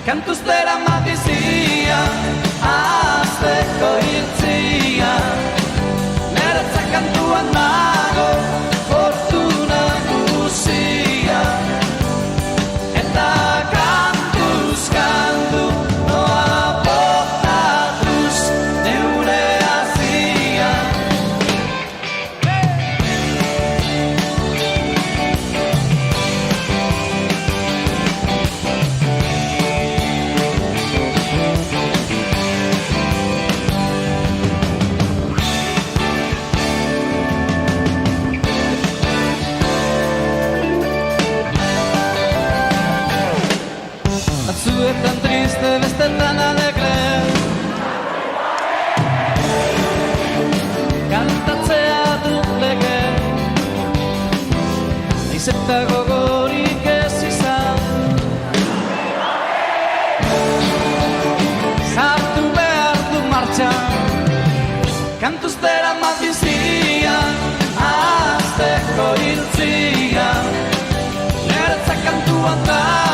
kantuztera matizia, azteko hiltzia, neretzak kantuan nago, fortuna guzia, eta kantuz kantu, noa botatuz, neure azia. Batzuetan triste, bestetan alegre, kantatzea dut lege, naiz eta gogorik ez izan, sartu behar du martxan, kantuztera matizia, azteko hiltzia, neretzak kantuan da.